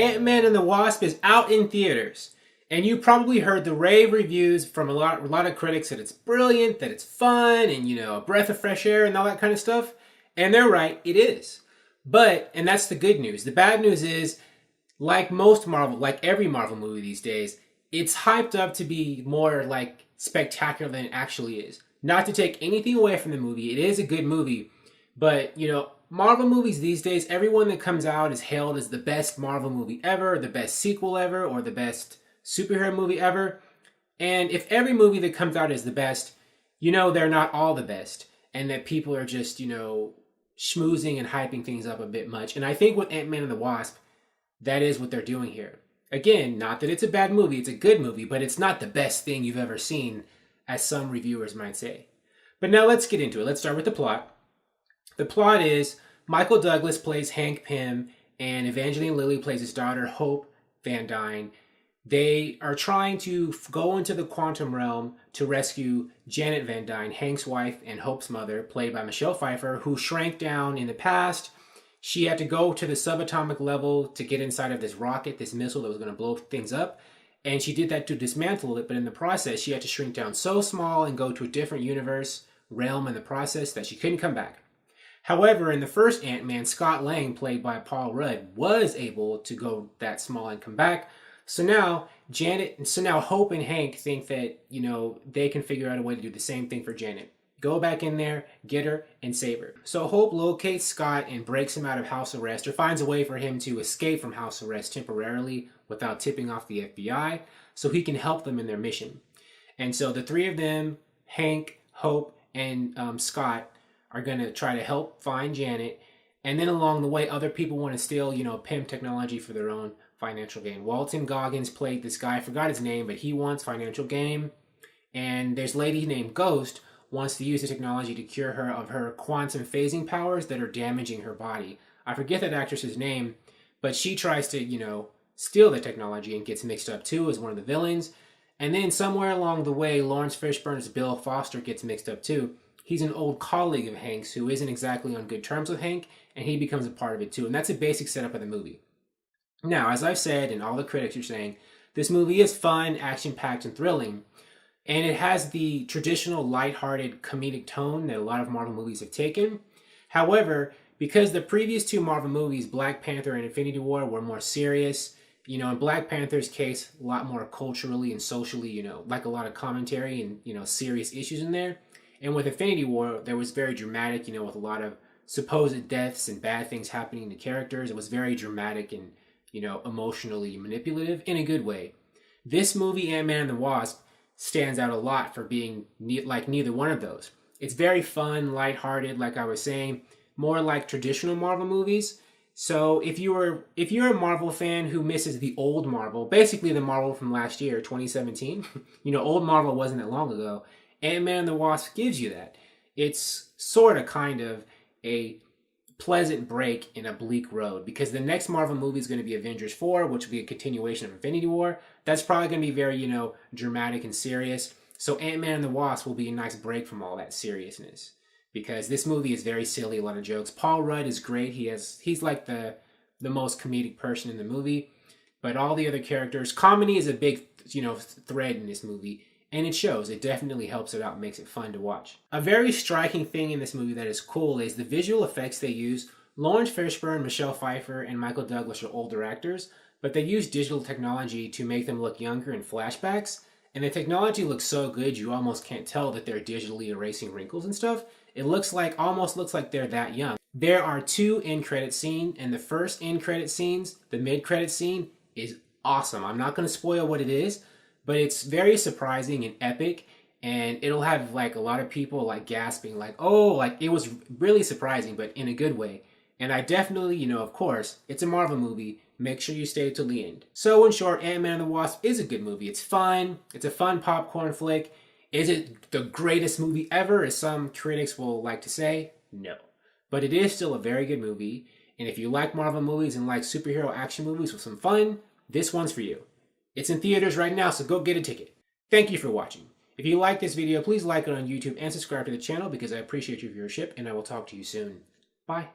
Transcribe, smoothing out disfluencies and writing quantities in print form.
Ant-Man and the Wasp is out in theaters. And you probably heard the rave reviews from a lot of critics that it's brilliant, that it's fun, and a breath of fresh air and all that kind of stuff. And they're right, it is. But, and that's the good news. The bad news is, like every Marvel movie these days, it's hyped up to be more like spectacular than it actually is. Not to take anything away from the movie, it is a good movie. But, Marvel movies these days, everyone that comes out is hailed as the best Marvel movie ever, the best sequel ever, or the best superhero movie ever. And if every movie that comes out is the best, they're not all the best. And that people are just, schmoozing and hyping things up a bit much. And I think with Ant-Man and the Wasp, that is what they're doing here. Again, not that it's a bad movie, it's a good movie, but it's not the best thing you've ever seen, as some reviewers might say. But now let's get into it. Let's start with the plot. The plot is Michael Douglas plays Hank Pym, and Evangeline Lilly plays his daughter, Hope Van Dyne. They are trying to go into the quantum realm to rescue Janet Van Dyne, Hank's wife and Hope's mother, played by Michelle Pfeiffer, who shrank down in the past. She had to go to the subatomic level to get inside of this rocket, this missile that was going to blow things up. And she did that to dismantle it, but in the process, she had to shrink down so small and go to a different universe, realm in the process, that she couldn't come back. However, in the first Ant-Man, Scott Lang, played by Paul Rudd, was able to go that small and come back. So now Hope and Hank think that, they can figure out a way to do the same thing for Janet. Go back in there, get her, and save her. So Hope locates Scott and breaks him out of house arrest, or finds a way for him to escape from house arrest temporarily without tipping off the FBI, so he can help them in their mission. And so the three of them, Hank, Hope, and Scott, are going to try to help find Janet. And then along the way, other people want to steal, pimp technology for their own financial gain. Walton Goggins played this guy, I forgot his name, but he wants financial gain. And there's a lady named Ghost wants to use the technology to cure her of her quantum phasing powers that are damaging her body. I forget that actress's name, but she tries to, steal the technology and gets mixed up too as one of the villains. And then somewhere along the way, Lawrence Fishburne's Bill Foster gets mixed up too. He's an old colleague of Hank's who isn't exactly on good terms with Hank, and he becomes a part of it too. And that's a basic setup of the movie. Now, as I've said, and all the critics are saying, this movie is fun, action-packed, and thrilling. And it has the traditional lighthearted comedic tone that a lot of Marvel movies have taken. However, because the previous two Marvel movies, Black Panther and Infinity War, were more serious, in Black Panther's case, a lot more culturally and socially, like a lot of commentary and, serious issues in there. And with Infinity War, there was very dramatic, with a lot of supposed deaths and bad things happening to characters. It was very dramatic and, emotionally manipulative in a good way. This movie, Ant-Man and the Wasp, stands out a lot for being like neither one of those. It's very fun, lighthearted, like I was saying, more like traditional Marvel movies. So if you're a Marvel fan who misses the old Marvel, basically the Marvel from last year, 2017, old Marvel wasn't that long ago, Ant-Man and the Wasp gives you that. It's sort of kind of a pleasant break in a bleak road, because the next Marvel movie is going to be Avengers 4, which will be a continuation of Infinity War. That's probably going to be very, dramatic and serious. So Ant-Man and the Wasp will be a nice break from all that seriousness, because this movie is very silly, a lot of jokes. Paul Rudd is great. He's like the most comedic person in the movie, but all the other characters, comedy is a big, thread in this movie. And it shows. It definitely helps it out, makes it fun to watch. A very striking thing in this movie that is cool is the visual effects they use. Lawrence Fishburne, Michelle Pfeiffer, and Michael Douglas are older actors, but they use digital technology to make them look younger in flashbacks. And the technology looks so good, you almost can't tell that they're digitally erasing wrinkles and stuff. It almost looks like they're that young. There are two end credit scenes, and the first end credit scenes, the mid credit scene, is awesome. I'm not going to spoil what it is, but it's very surprising and epic, and it'll have like a lot of people like gasping, like, oh, like it was really surprising, but in a good way. And I definitely, of course, it's a Marvel movie. Make sure you stay till the end. So in short, Ant-Man and the Wasp is a good movie. It's fun. It's a fun popcorn flick. Is it the greatest movie ever, as some critics will like to say? No. But it is still a very good movie. And if you like Marvel movies and like superhero action movies with some fun, this one's for you. It's in theaters right now, so go get a ticket. Thank you for watching. If you like this video, please like it on YouTube and subscribe to the channel, because I appreciate your viewership, and I will talk to you soon. Bye.